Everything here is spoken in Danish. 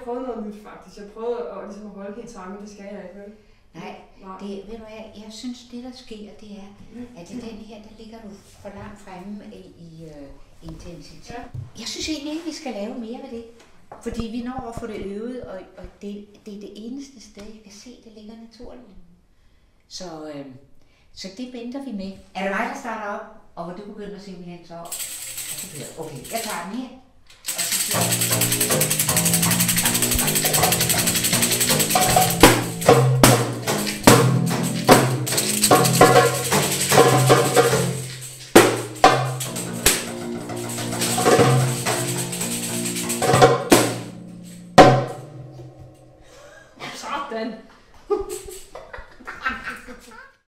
prøvede noget nyt faktisk. Jeg prøvede at, ligesom at holde helt sammen, det skal jeg ikke, vel? Nej, det, ved du hvad, jeg synes det der sker, det er, at i den her, der ligger du for langt fremme i intensitet. Ja. Jeg synes egentlig ikke, vi skal lave mere af det. Fordi vi når at få det øvet, og det er det eneste sted, jeg kan se, det ligger naturligt. Så det venter vi med. Er det mig, der starter op, og hvor du begynder simpelthen så op? Okay, jeg tager den her, og så siger Sådan!